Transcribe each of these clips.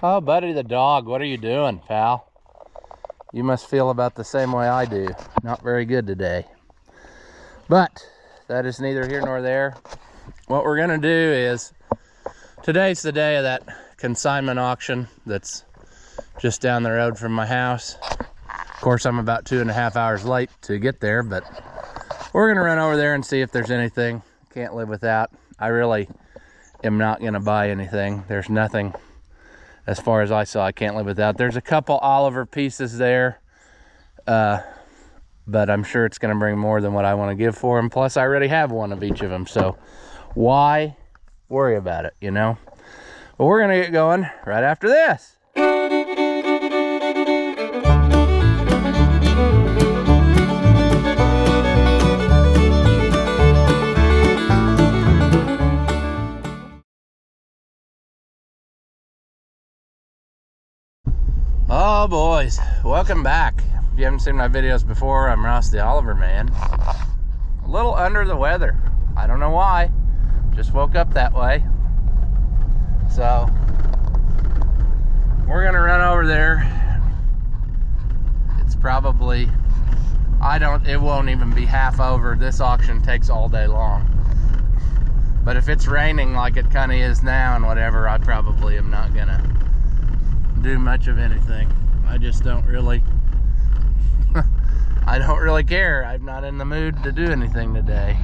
Oh, Buddy the dog, what are you doing, pal? You must feel about the same way I do. Not very good today. But that is neither here nor there. What we're gonna do is, today's the day of that consignment auction that's just down the road from my house. Of course, I'm about 2.5 hours late to get there, but we're gonna run over there and see if there's anything. Can't live without. I really am not gonna buy anything. There's nothing, as far as I saw, I can't live without. There's a couple Oliver pieces there, but I'm sure it's gonna bring more than what I wanna give for them. Plus, I already have one of each of them, so why worry about it, you know? But we're gonna get going right after this. Oh boys, welcome back. If you haven't seen my videos before, I'm Ross the Oliver Man. A little under the weather. I don't know why. Just woke up that way. So we're gonna run over there. It's probably, it won't even be half over. This auction takes all day long. But if it's raining like it kind of is now and whatever, I probably am not gonna do much of anything. I just don't really I don't really care. I'm not in the mood to do anything today.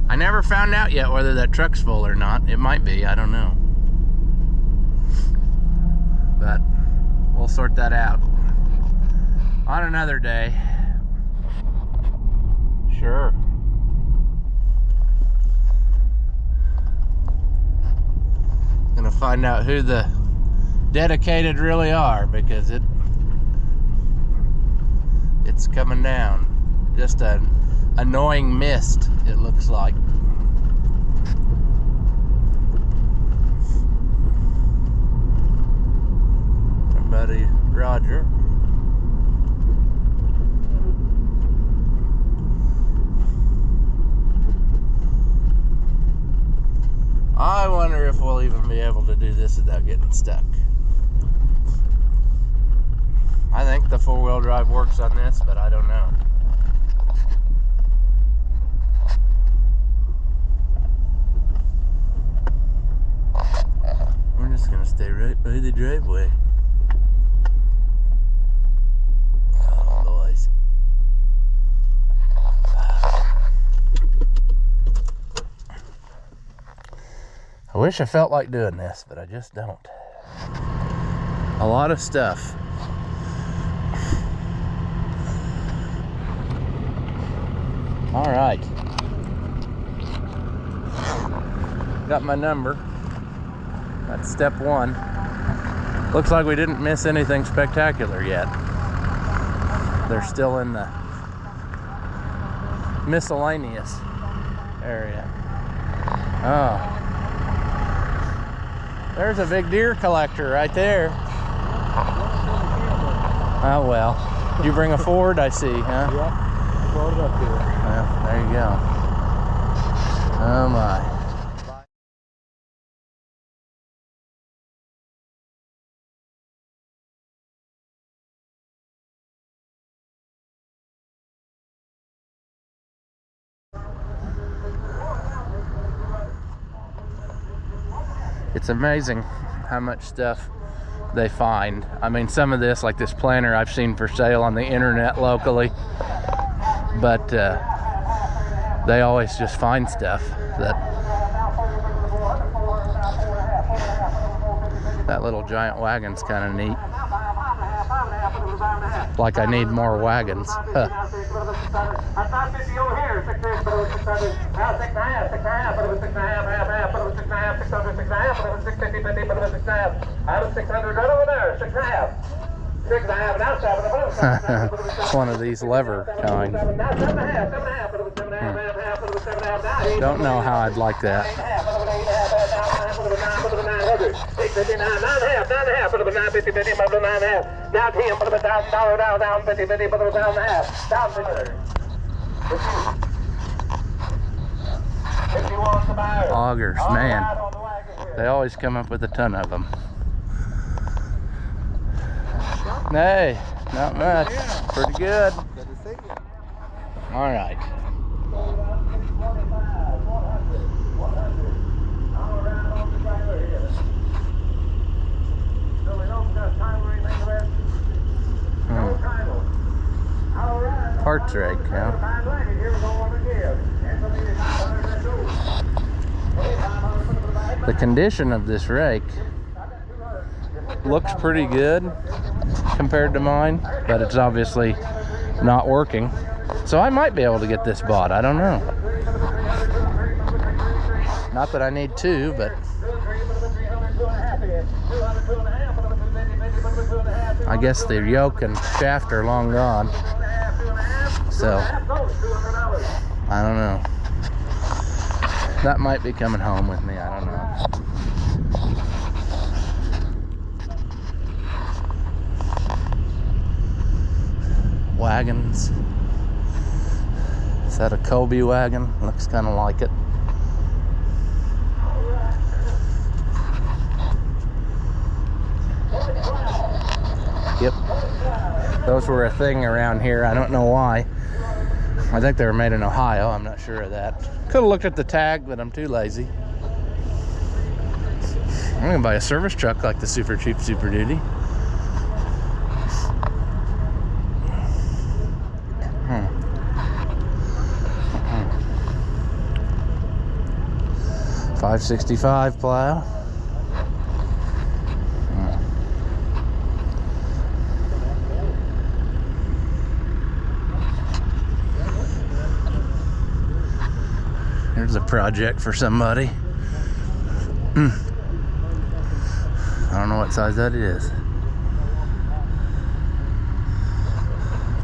I never found out yet whether that truck's full or not. It might be, I don't know, but we'll sort that out on another day. Sure. Gonna find out who the dedicated really are, because it's coming down. Just an annoying mist, it looks like. Our buddy Roger. I wonder if we'll even be able to do this without getting stuck. I think the 4-wheel drive works on this, but I don't know. We're just gonna stay right by the driveway. Oh, boys. I wish I felt like doing this, but I just don't. A lot of stuff. All right, got my number. That's step one. Looks like we didn't miss anything spectacular yet. They're still in the miscellaneous area. Oh, there's a big deer collector right there. Oh well, you bring a Ford, I see, huh? Yeah. It up here. Well, there you go. Oh my. It's amazing how much stuff they find. I mean, some of this, like this planter, I've seen for sale on the internet locally. But they always just find stuff that little giant wagon's kind of neat. Like I need more wagons. Huh. One of these lever kind. Don't know how I'd like that. Augers, man, they always come up with a ton of them. Hey, not much. Pretty good. Good to see you. All right. Parts rake, huh? The condition of this rake looks pretty good compared to mine, but it's obviously not working. So I might be able to get this bought. I don't know. Not that I need to, but I guess the yoke and shaft are long gone. So I don't know. That might be coming home with me. I don't know. Wagons. Is that a Kobe wagon? Looks kind of like it. Yep. Those were a thing around here. I don't know why. I think they were made in Ohio. I'm not sure of that. Could have looked at the tag, but I'm too lazy. I'm gonna buy a service truck like the Super Cheap Super Duty. $565 plow. Here's a project for somebody. I don't know what size that is.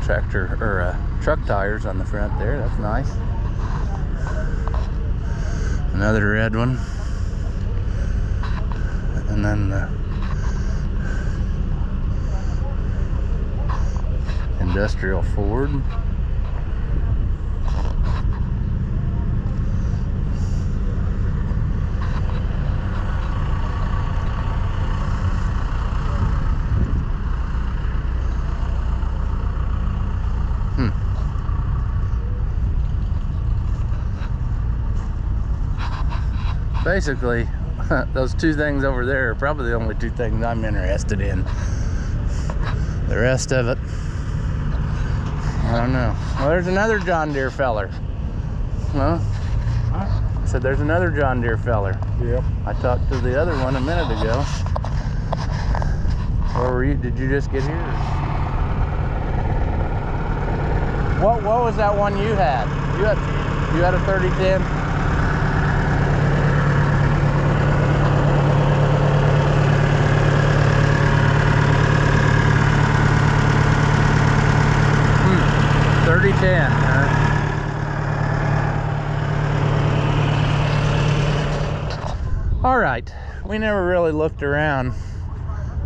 Tractor or truck tires on the front there. That's nice. Another red one. And then the industrial Ford. Basically, those two things over there are probably the only two things I'm interested in. The rest of it, I don't know. Well, there's another John Deere feller. Well, I said there's another John Deere feller. Yep. I talked to the other one a minute ago. Where were you? Did you just get here? What was that one you had? You had a 3010? All right, we never really looked around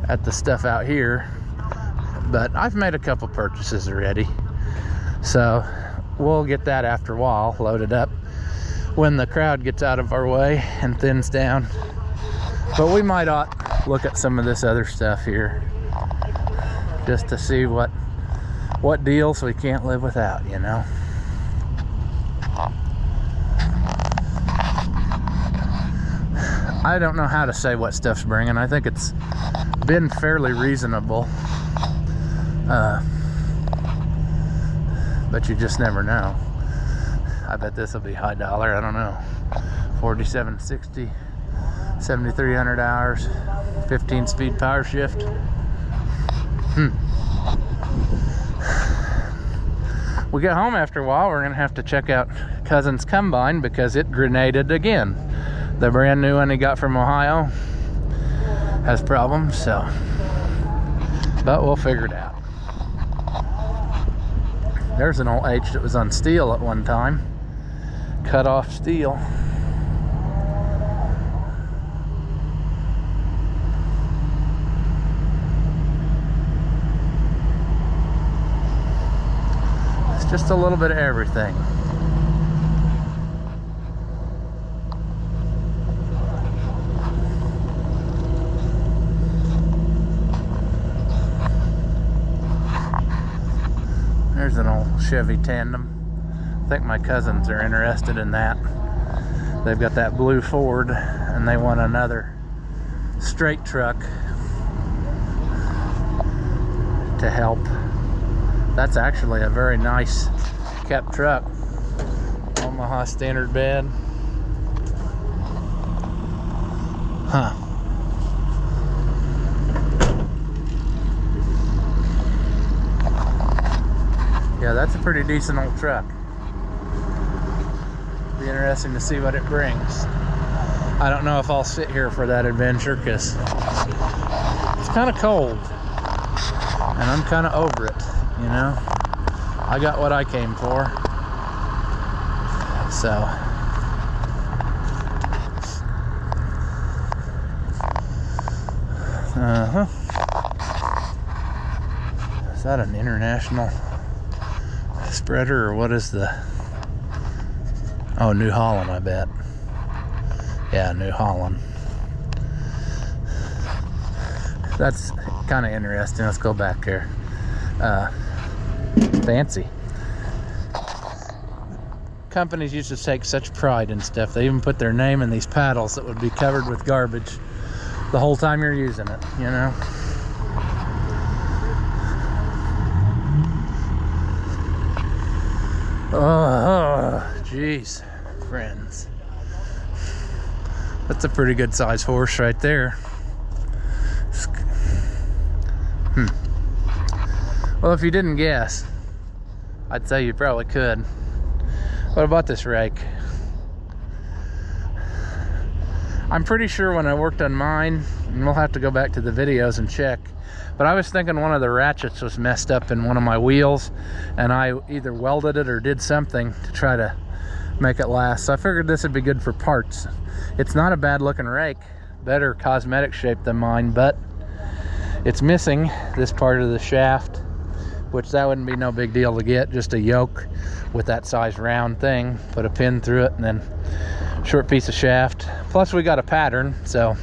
at the stuff out here, but I've made a couple purchases already, so we'll get that after a while loaded up when the crowd gets out of our way and thins down. But we might ought look at some of this other stuff here just to see what deals we can't live without, you know. I don't know how to say what stuff's bringing. I think it's been fairly reasonable, but you just never know. I bet this will be high dollar. I don't know. 4760, 7,300 hours, 15-speed power shift. We get home after a while, we're gonna have to check out Cousin's Combine because it grenaded again. The brand new one he got from Ohio has problems, so, but we'll figure it out. There's an old H that was on steel at one time, cut off steel. It's just a little bit of everything. There's an old Chevy tandem. I think my cousins are interested in that. They've got that blue Ford and they want another straight truck to help. That's actually a very nice kept truck. Omaha standard bed. Huh. Yeah, that's a pretty decent old truck. Be interesting to see what it brings. I don't know if I'll sit here for that adventure because it's kind of cold and I'm kind of over it, you know. I got what I came for, so is that an international spreader or what is the... Oh, New Holland, I bet. Yeah, New Holland. That's kind of interesting. Let's go back here. Fancy. Companies used to take such pride in stuff. They even put their name in these paddles that would be covered with garbage the whole time you're using it, you know? Oh, jeez, friends. That's a pretty good size horse right there. Well, if you didn't guess, I'd say you probably could. What about this rake? I'm pretty sure when I worked on mine, and we'll have to go back to the videos and check, but I was thinking one of the ratchets was messed up in one of my wheels, and I either welded it or did something to try to make it last. So I figured this would be good for parts. It's not a bad looking rake, better cosmetic shape than mine, but it's missing this part of the shaft, which that wouldn't be no big deal to get, just a yoke with that size round thing, put a pin through it, and then short piece of shaft. Plus we got a pattern, so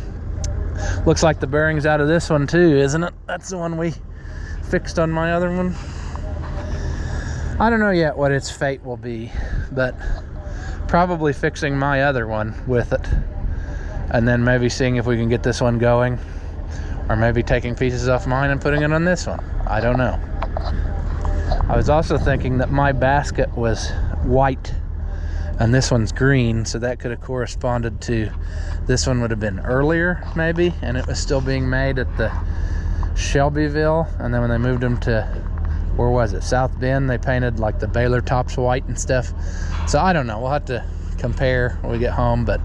looks like the bearing's out of this one too, isn't it? That's the one we fixed on my other one. I don't know yet what its fate will be, but probably fixing my other one with it, and then maybe seeing if we can get this one going, or maybe taking pieces off mine and putting it on this one. I don't know. I was also thinking that my basket was white and this one's green, so that could have corresponded to, this one would have been earlier maybe, and it was still being made at the Shelbyville, and then when they moved them to, where was it, South Bend, they painted like the Baylor tops white and stuff. So I don't know, we'll have to compare when we get home, but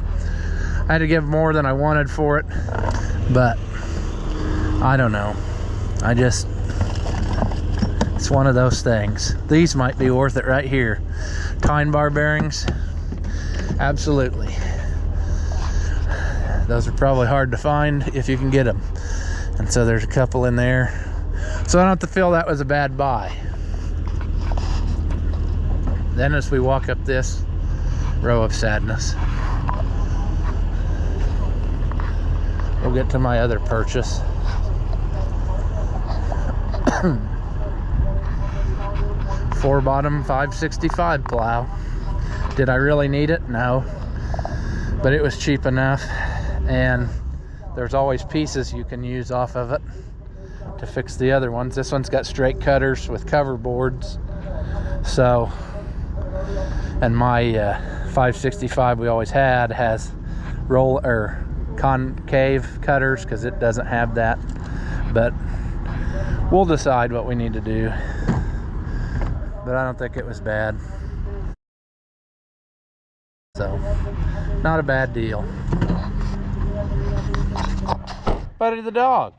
I had to give more than I wanted for it, but I don't know. It's one of those things. These might be worth it right here. Tyne bar bearings, absolutely. Those are probably hard to find if you can get them. And so there's a couple in there. So I don't have to feel that was a bad buy. Then as we walk up this row of sadness, we'll get to my other purchase. 4-bottom 565 plow. Did I really need it? No, but it was cheap enough, and there's always pieces you can use off of it to fix the other ones. This one's got straight cutters with cover boards, so, and my 565 we always had has roll or concave cutters because it doesn't have that, but we'll decide what we need to do. But I don't think it was bad. So, not a bad deal. Buddy the dog.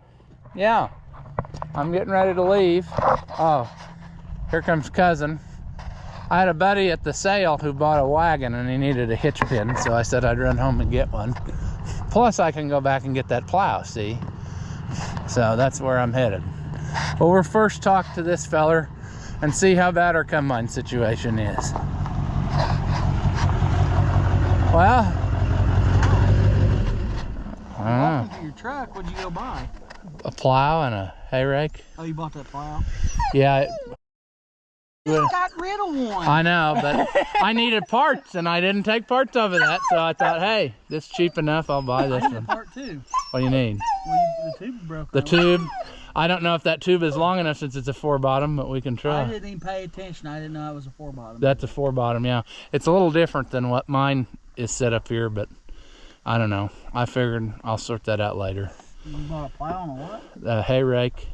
Yeah. I'm getting ready to leave. Oh, here comes cousin. I had a buddy at the sale who bought a wagon and he needed a hitch pin, so I said I'd run home and get one. Plus I can go back and get that plow, see? So that's where I'm headed. Well, we'll first talk to this feller and see how bad our combine situation is. Well, Your truck, what'd you go buy? a plow and a hay rake. Oh, you bought that plow? Yeah, just got rid of one. I know, but I needed parts, and I didn't take parts of that, so I thought, hey, this is cheap enough. I'll buy this one. Part two. What do you need? Well, the tube broke. The tube. I don't know if that tube is long enough since it's a 4-bottom, but we can try. I didn't even pay attention. I didn't know it was a 4-bottom. That's a 4-bottom, yeah. It's a little different than what mine is set up here, but I don't know. I figured I'll sort that out later. You bought a plow and a what? A hay rake.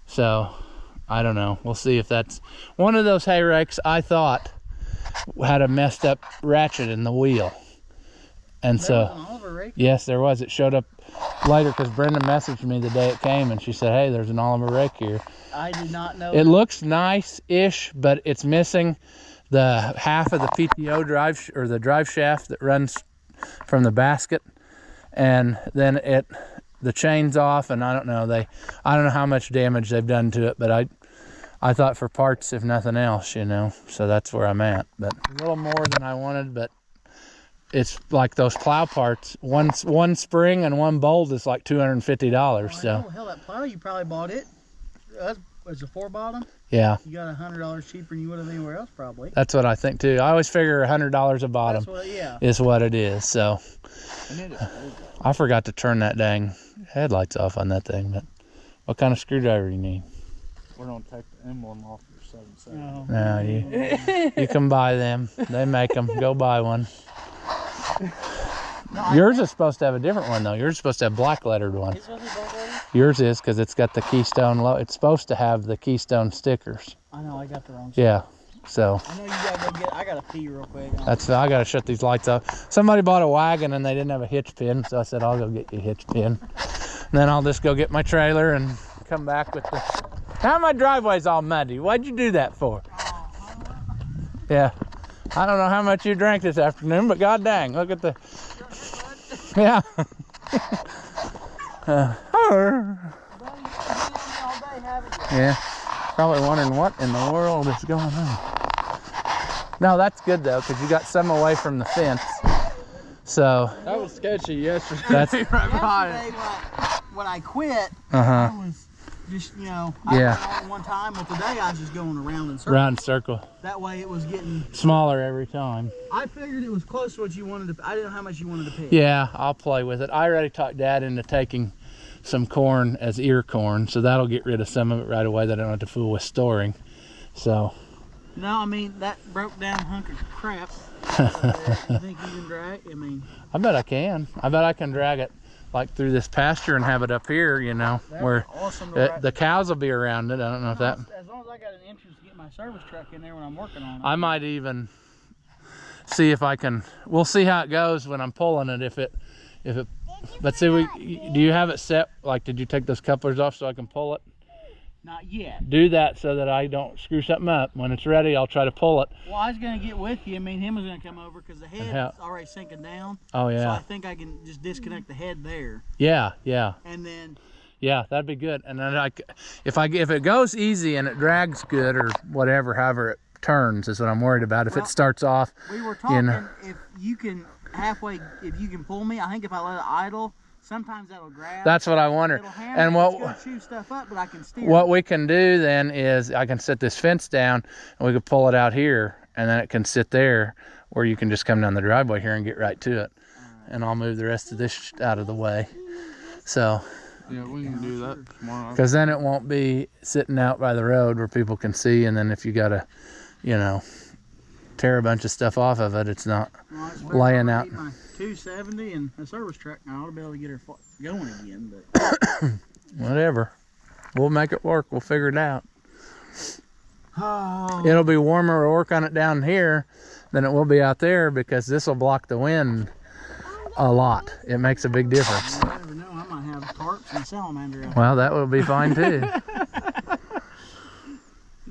So, I don't know. We'll see if that's one of those hay rakes I thought had a messed up ratchet in the wheel. And There was an Oliver rake? yes, there was. It showed up later because Brenda messaged me the day it came, and she said, hey, there's an Oliver rake here. I did not know. It looks nice-ish, but it's missing the half of the PTO drive, or the drive shaft that runs from the basket, and then the chain's off, and I don't know how much damage they've done to it, but I thought for parts, if nothing else, you know, so that's where I'm at. But a little more than I wanted, but it's like those plow parts. One spring and one bolt is like $250. So hell, that plow you probably bought it. Was a 4-bottom. yeah, You got $100 cheaper than you would have anywhere else, probably. that's what I think too. I always figure $100 a bottom is what it is. So I forgot to turn that dang headlights off on that thing. But what kind of screwdriver you need? We're gonna take the emblem off your 7.7. No, you can buy them. They make them. Go buy one. Yours is supposed to have a different one though. Yours is supposed to have black lettered one. It's supposed to be black lettered? Yours is because it's got the Keystone it's supposed to have the Keystone stickers. I know, I got the wrong. Yeah. So I know you gotta go get. I gotta pee real quick. I gotta shut these lights off. Somebody bought a wagon and they didn't have a hitch pin, so I said I'll go get you a hitch pin. And then I'll just go get my trailer and come back with the. Now my driveway's all muddy. Why'd you do that for? Yeah. I don't know how much you drank this afternoon, but god dang, look at the. Yeah. Yeah. Probably wondering what in the world is going on. No, that's good though, because you got some away from the fence. So. That was sketchy yesterday. That's right behind it. When I quit, Uh-huh. I was just, I Yeah. went on one time, but today I was just going around in circles. Round circle. That way it was getting Smaller every time. I figured it was close to what you wanted to. I didn't know how much you wanted to pick. Yeah, I'll play with it. I already talked Dad into taking some corn as ear corn, so that'll get rid of some of it right away that I don't have to fool with storing. So. No, I mean, that broke down hunk of crap. You think you can drag? I mean. I bet I can. I bet I can drag it like through this pasture and have it up here, where awesome the cows will be around it. I don't know if that. As long as I got an entrance to get my service truck in there when I'm working on it. I might even see if I can. We'll see how it goes when I'm pulling it. If it. But see, do you have it set? Like, did you take those couplers off so I can pull it? Not yet. Do that so that I don't screw something up. When it's ready, I'll try to pull it. Well, I was going to get with you. I mean, him was going to come over because the head is already sinking down. Oh, yeah. So I think I can just disconnect the head there. Yeah, yeah. And then. Yeah, that'd be good. And then if it goes easy and it drags good or whatever, however it turns is what I'm worried about. If it starts off. We were talking if you can if you can pull me, I think if I let it idle, sometimes that'll grab. That's what I wonder. And what chew stuff up, but I can steer. What we can do then is I can set this fence down and we can pull it out here and then it can sit there where you can just come down the driveway here and get right to it. And I'll move the rest of this out of the way. So. Yeah, we can do that tomorrow. Because then it won't be sitting out by the road where people can see, and then if you gotta, tear a bunch of stuff off of it, it's not laying out. My 270 and a service truck, I ought to be able to get her going again, but whatever, we'll make it work. We'll figure it out. Oh. It'll be warmer to work on it down here than it will be out there because this will block the wind a lot. It makes a big difference. You never know. I might have carps and salamander out. Well, that will be fine too.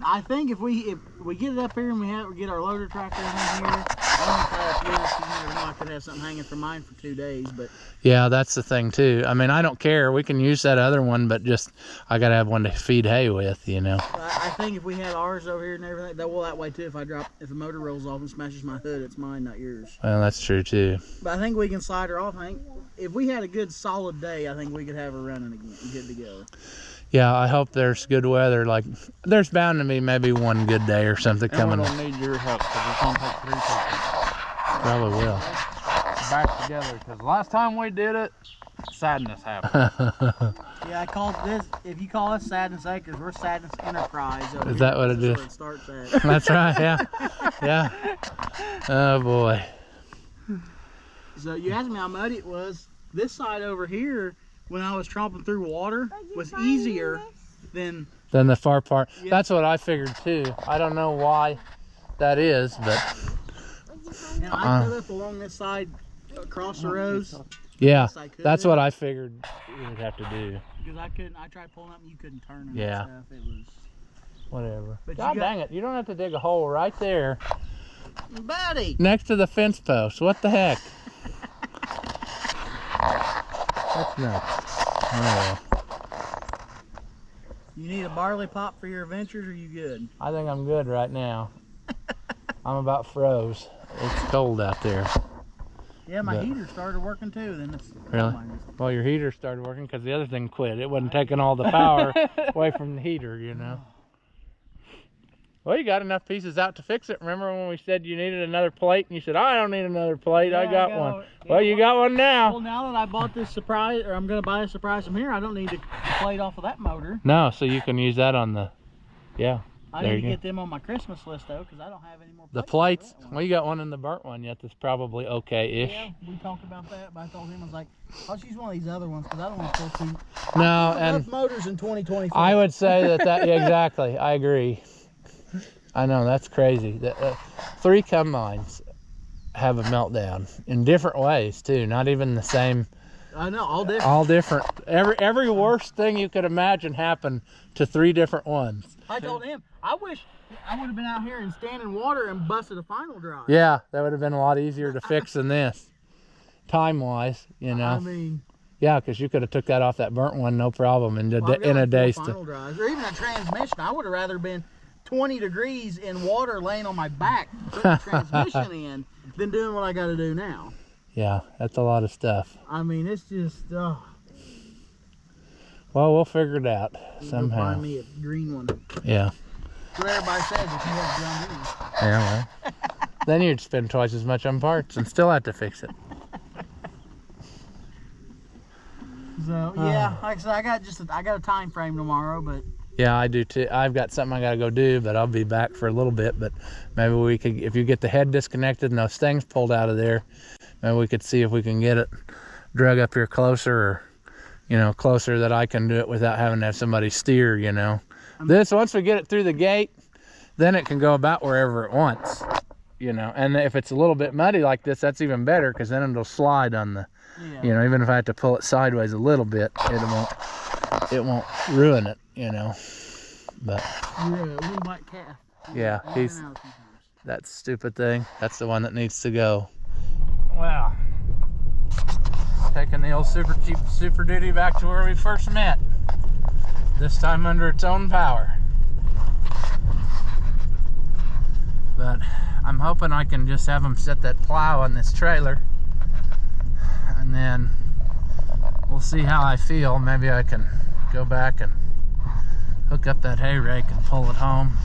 I think if we get it up here and we get our loader tractor in here, I don't know if I could have something hanging from mine for 2 days, but yeah, that's the thing too. I mean, I don't care. We can use that other one, but just I gotta have one to feed hay with, I think if we had ours over here and everything, that way too. If a motor rolls off and smashes my hood, it's mine, not yours. Well, that's true too. But I think we can slide her off. I think if we had a good solid day, I think we could have her running again, good to go. Yeah, I hope there's good weather. Like, there's bound to be maybe one good day or something And coming. we don't need your help because it's gonna take 3 people Probably will. back together. Because last time we did it, sadness happened. Yeah, I called this. If you call us Sadness Acres, we're Sadness Enterprise. Over Is here. that what it This is? Where it starts at. That's right, yeah. Yeah. Oh boy. So you asked me how muddy it was. This side over here, when I was tromping through water, was easier than. Then the far part. Yeah. That's what I figured too. I don't know why that is, but And I cut up along this side, across the rows. yeah, Yes, I could. that's what I figured we would have to do. Because I couldn't. I tried pulling up, and you couldn't turn. And Yeah. Stuff. It was. Whatever. But God dang it, you don't have to dig a hole right there Buddy. next to the fence post. What the heck? That's nuts. Oh, You need a barley pop for your adventures, or you good? I think I'm good right now. I'm about froze. It's cold out there. Yeah, my But- heater started working too. Then it's Really? Well, your heater started working because the other thing quit. It wasn't taking all the power away from the heater, you know. Well, you got enough pieces out to fix it. Remember when we said you needed another plate and you said, I don't need another plate, I got one. Well, you got one now. Well, now that I bought this surprise, or I'm going to buy a surprise from here, I don't need to plate off of that motor. No, so you can use that on the, yeah. I There need you to go. get them on my Christmas list though, because I don't have any more. The plates plates, for that one. well, you got one in the burnt one yet that's probably okay-ish. Yeah, we talked about that, but I told him I was like, I'll just use one of these other ones because I don't want to pull two. No, Enough and motors in 2024. I would say that yeah, exactly, I agree. I know, that's crazy. 3 combines have a meltdown in different ways too, not even the same. I know, all different. All different. Every worst thing you could imagine happened to 3 different ones. I told him, I wish I would have been out here and standing water and busted a final drive. Yeah, that would have been a lot easier to fix than this, time-wise, you know. I mean, Yeah, because you could have took that off that burnt one, no problem, in, well, I've got in a like 4 day. final drives, or even a transmission. I would have rather been 20 degrees in water laying on my back putting the transmission in than doing what I got to do now. Yeah, that's a lot of stuff. I mean, it's just, Well, we'll figure it out Go somehow. find me a green one. Yeah. That's what everybody says if you have John Deere. Yeah, well. Then you'd spend twice as much on parts and still have to fix it. So yeah, like I said, I got a time frame tomorrow, but Yeah, I do too. I've got something I gotta go do, but I'll be back for a little bit. But maybe we could, if you get the head disconnected and those things pulled out of there, maybe we could see if we can get it drug up here closer, or, you know, closer that I can do it without having to have somebody steer, you know. This, once we get it through the gate, then it can go about wherever it wants, you know. And if it's a little bit muddy like this, that's even better, because then it'll slide on the, yeah. you know, even if I have to pull it sideways a little bit, it won't ruin it, you know. But You're a little black calf. yeah, In he's and out sometimes. that stupid thing. That's the one that needs to go. Wow. Taking the old Super Duty back to where we first met. This time under its own power. But I'm hoping I can just have them set that plow on this trailer, and then we'll see how I feel. Maybe I can go back and hook up that hay rake and pull it home.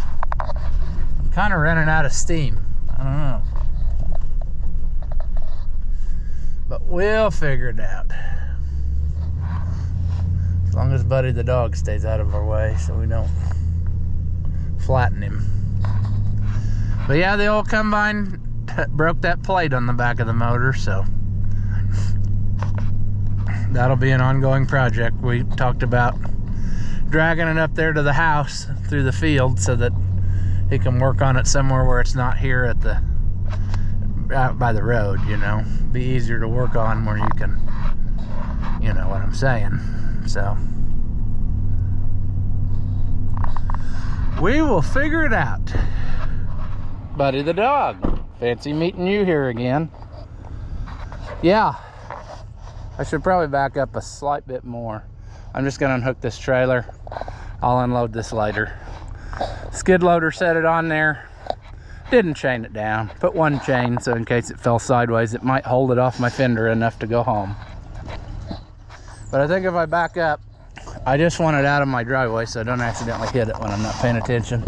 I'm kind of running out of steam. I don't know. But we'll figure it out. As long as Buddy the dog stays out of our way so we don't flatten him. But yeah, the old combine broke that plate on the back of the motor, so that'll be an ongoing project. We talked about dragging it up there to the house through the field so that he can work on it somewhere where it's not here at the out by the road, you know. Be easier to work on where you can, you know what I'm saying. So we will figure it out. Buddy the dog, fancy meeting you here again. Yeah, I should probably back up a slight bit more. I'm just gonna unhook this trailer. I'll unload this later. Skid loader set it on there. Didn't chain it down. Put one chain so in case it fell sideways, it might hold it off my fender enough to go home. But I think if I back up, I just want it out of my driveway so I don't accidentally hit it when I'm not paying attention.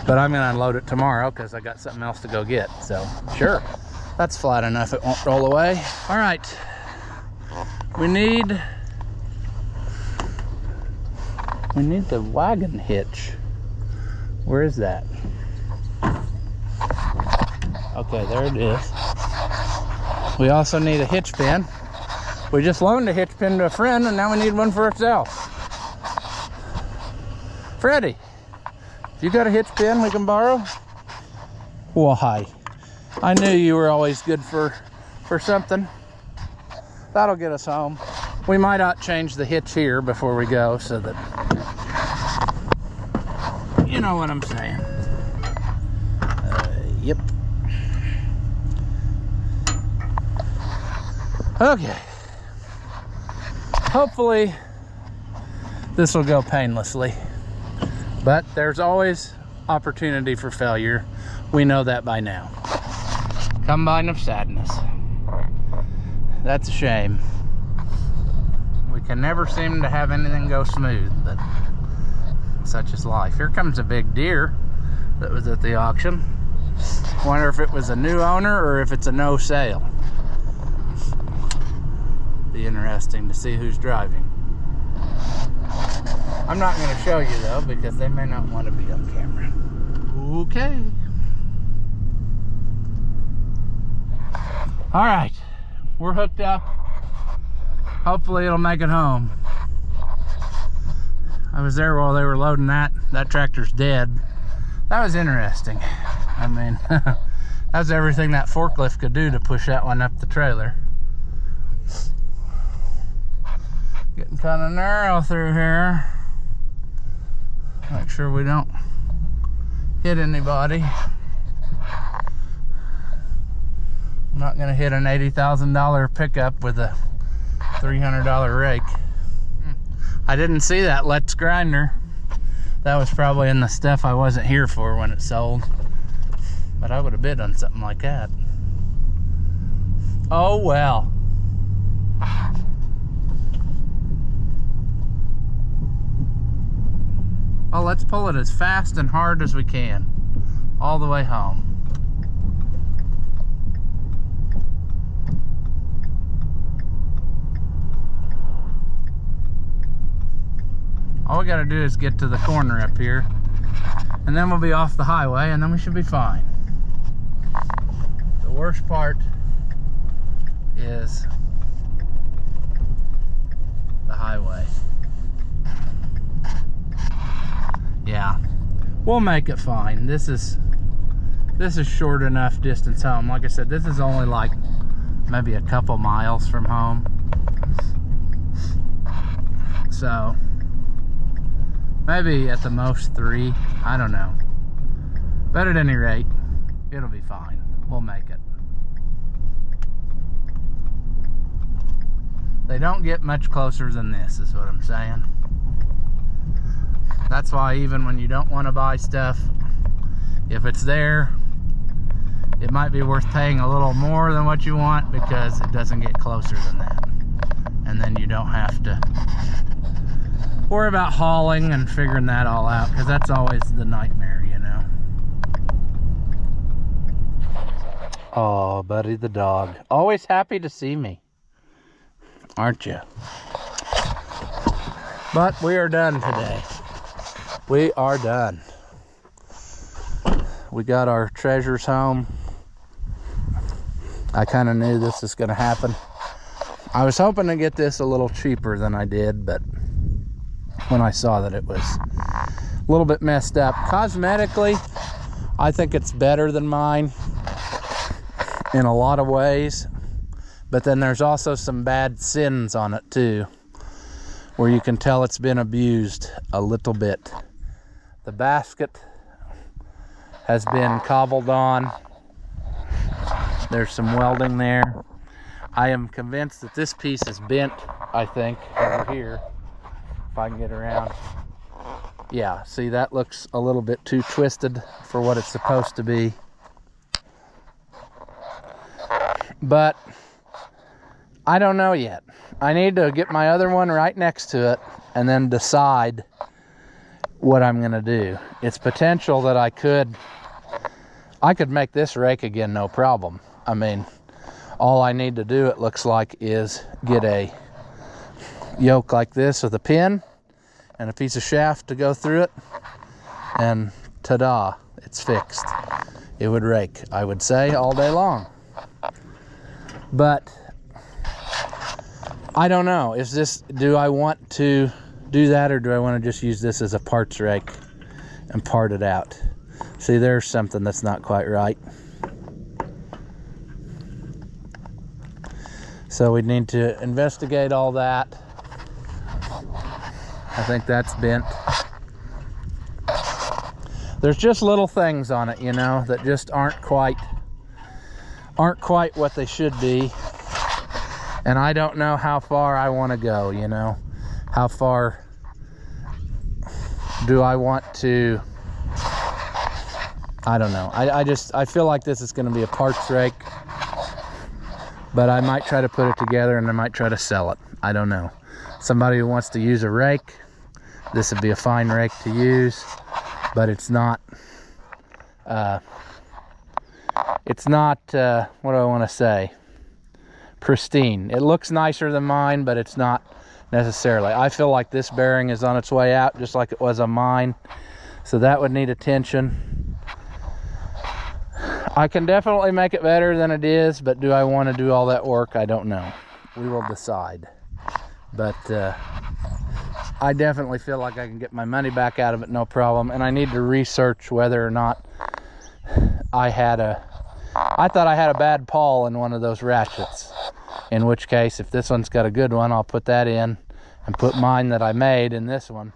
But I'm gonna unload it tomorrow because I got something else to go get. So sure, that's flat enough, it won't roll away. All right, we need the wagon hitch. Where is that? Okay, there it is. We also need a hitch pin. We just loaned a hitch pin to a friend and now we need one for ourselves. Freddie, you got a hitch pin we can borrow? Why? I knew you were always good for something. That'll get us home. We might change the hitch here before we go so that, you know what I'm saying. Yep. Okay. Hopefully this will go painlessly. But there's always opportunity for failure. We know that by now. Combine of sadness. That's a shame. We can never seem to have anything go smooth, but such is life. Here comes a big deer that was at the auction. Wonder if it was a new owner or if it's a no sale. Be interesting to see who's driving. I'm not going to show you though because they may not want to be on camera. Okay. All right, we're hooked up. Hopefully it'll make it home. I was there while they were loading that. That tractor's dead. That was interesting. I mean, that's everything that forklift could do to push that one up the trailer. Getting kind of narrow through here. Make sure we don't hit anybody. I'm not gonna hit an $80,000 pickup with a $300 rake. I didn't see that Let's grinder. That was probably in the stuff I wasn't here for when it sold. But I would have bid on something like that. Oh well. Well, let's pull it as fast and hard as we can, all the way home. All we gotta do is get to the corner up here, and then we'll be off the highway, and then we should be fine. The worst part is the highway. Yeah, we'll make it fine. This is short enough distance home. Like I said, this is only like maybe a couple miles from home. So maybe at the most 3, I don't know. But at any rate, it'll be fine. We'll make it. They don't get much closer than this, is what I'm saying. That's why even when you don't want to buy stuff, if it's there, it might be worth paying a little more than what you want because it doesn't get closer than that. And then you don't have to worry about hauling and figuring that all out, because that's always the nightmare, you know. Oh, Buddy the dog. Always happy to see me, aren't you? But we are done today. We are done. We got our treasures home. I kind of knew this was going to happen. I was hoping to get this a little cheaper than I did, but when I saw that it was a little bit messed up. Cosmetically, I think it's better than mine in a lot of ways, but then there's also some bad sins on it too, where you can tell it's been abused a little bit. The basket has been cobbled on. There's some welding there. I am convinced that this piece is bent, I think, over here. If I can get around. Yeah, see, that looks a little bit too twisted for what it's supposed to be. But I don't know yet. I need to get my other one right next to it and then decide what I'm gonna do. It's potential that I could make this rake again, no problem. I mean, all I need to do, it looks like, is get a yoke like this with a pin and a piece of shaft to go through it, and ta-da, it's fixed. It would rake, I would say, all day long. But I don't know, do I want to do that, or do I want to just use this as a parts rake and part it out? See, there's something that's not quite right. So we need to investigate all that. I think that's bent. There's just little things on it, you know, that just aren't quite what they should be. And I don't know how far I want to go, you know. How far do I want to, I don't know. I feel like this is going to be a parts rake, but I might try to put it together and I might try to sell it. I don't know. Somebody who wants to use a rake, this would be a fine rake to use, but it's not, what do I want to say? Pristine. It looks nicer than mine, but it's not necessarily. I feel like this bearing is on its way out, just like it was on mine. So that would need attention. I can definitely make it better than it is, but do I want to do all that work? I don't know. We will decide. But I definitely feel like I can get my money back out of it, no problem. And I need to research whether or not I thought I had a bad pawl in one of those ratchets. In which case, if this one's got a good one, I'll put that in and put mine that I made in this one.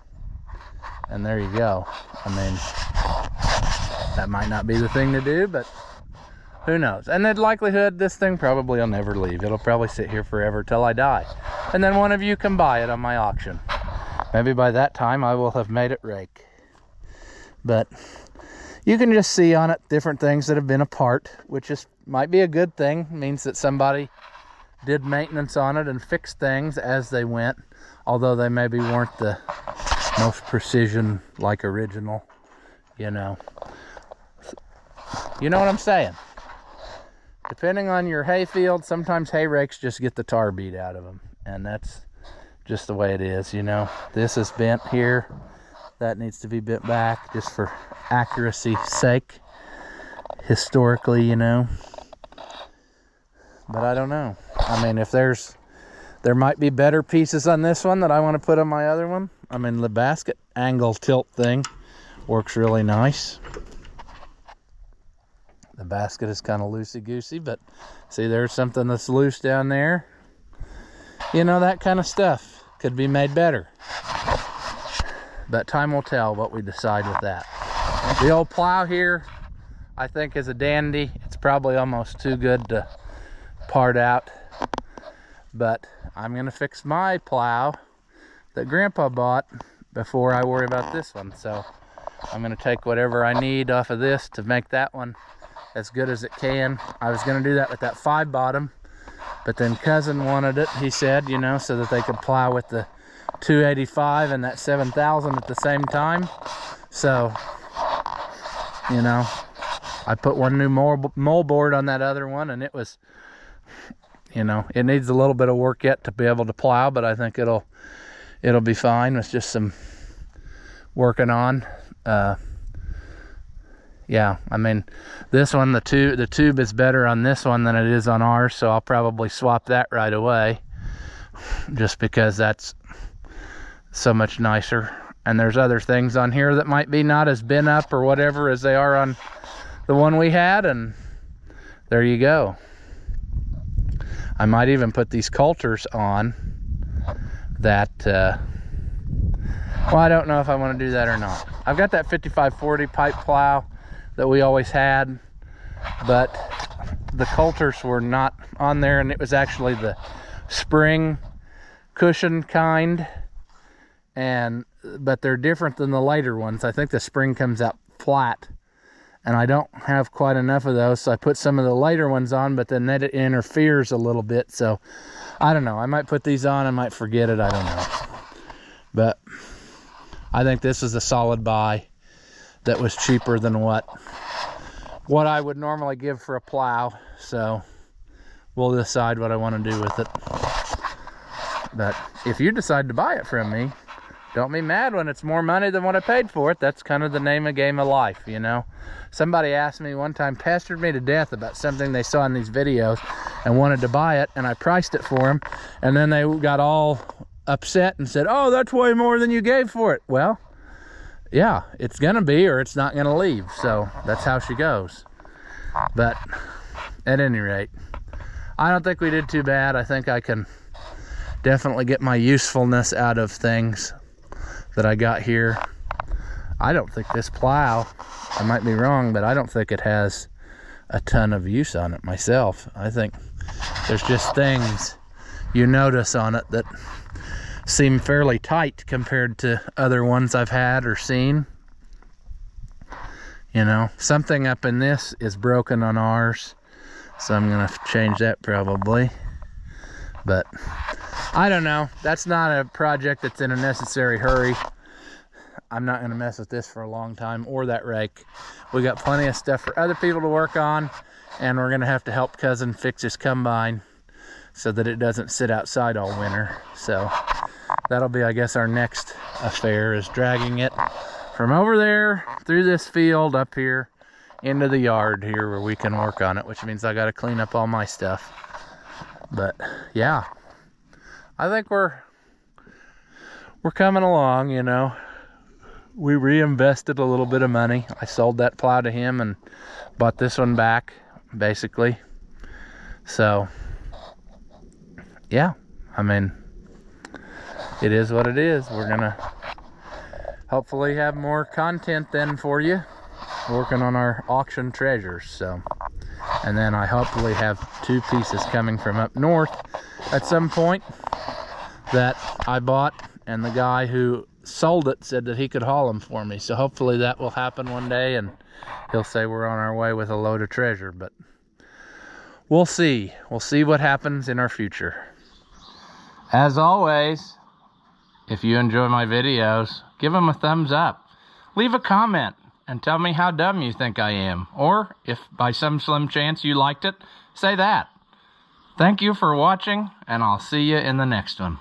And there you go. I mean, that might not be the thing to do, but who knows? And the likelihood, this thing probably will never leave. It'll probably sit here forever till I die. And then one of you can buy it on my auction. Maybe by that time I will have made it rake. But you can just see on it different things that have been apart, which might be a good thing. It means that somebody did maintenance on it and fixed things as they went, although they maybe weren't the most precision like original, you know. You know what I'm saying? Depending on your hay field, sometimes hay rakes just get the tar beat out of them, and that's just the way it is, you know. This is bent here. That needs to be bent back just for accuracy's sake, historically, you know. But I don't know. I mean, if there might be better pieces on this one that I want to put on my other one. I mean, the basket angle tilt thing works really nice. The basket is kind of loosey-goosey, but see, there's something that's loose down there. You know, that kind of stuff could be made better. But time will tell what we decide with that. The old plow here, I think, is a dandy. It's probably almost too good to part out. But I'm going to fix my plow that Grandpa bought before I worry about this one. So I'm going to take whatever I need off of this to make that one as good as it can. I was going to do that with that 5 bottom, but then cousin wanted it, he said, you know, so that they could plow with the 285 and that 7000 at the same time. So, you know, I put one new moldboard on that other one, and it was, you know, it needs a little bit of work yet to be able to plow, but I think it'll be fine with just some working on. Yeah, I mean, this one, the tube is better on this one than it is on ours, so I'll probably swap that right away, just because that's so much nicer. And there's other things on here that might be not as bent up or whatever as they are on the one we had, and there you go. I might even put these coulters on that, well, I don't know if I want to do that or not. I've got that 5540 pipe plow that we always had, but the coulters were not on there, and it was actually the spring cushion kind, but they're different than the later ones. I think the spring comes out flat, and I don't have quite enough of those, so I put some of the later ones on, but then that interferes a little bit. So I don't know, I might put these on, I might forget it, I don't know. But I think this is a solid buy that was cheaper than what I would normally give for a plow. So we'll decide what I want to do with it. But if you decide to buy it from me, don't be mad when it's more money than what I paid for it. That's kind of the name of game of life, you know. Somebody asked me one time, pestered me to death about something they saw in these videos and wanted to buy it, and I priced it for them, and then they got all upset and said, oh, that's way more than you gave for it. Well, yeah, it's gonna be, or it's not gonna leave. So that's how she goes. But at any rate, I don't think we did too bad. I think I can definitely get my usefulness out of things that I got here. I don't think this plow, I might be wrong, but I don't think it has a ton of use on it myself. I think there's just things you notice on it that seem fairly tight compared to other ones I've had or seen. You know, something up in this is broken on ours, so I'm gonna change that probably. But I don't know. That's not a project that's in a necessary hurry. I'm not going to mess with this for a long time, or that rake. We got plenty of stuff for other people to work on, and we're going to have to help cousin fix his combine so that it doesn't sit outside all winter. So that'll be, I guess, our next affair, is dragging it from over there through this field up here into the yard here where we can work on it, which means I got to clean up all my stuff. But yeah, I think we're coming along, you know. We reinvested a little bit of money. I sold that plow to him and bought this one back, basically. So yeah, I mean, it is what it is. We're gonna hopefully have more content then for you, working on our auction treasures. So, and then I hopefully have 2 pieces coming from up north at some point that I bought, and the guy who sold it said that he could haul them for me. So hopefully that will happen one day, and he'll say we're on our way with a load of treasure. But we'll see. We'll see what happens in our future. As always, if you enjoy my videos, give them a thumbs up. Leave a comment and tell me how dumb you think I am. Or if by some slim chance you liked it, say that. Thank you for watching, and I'll see you in the next one.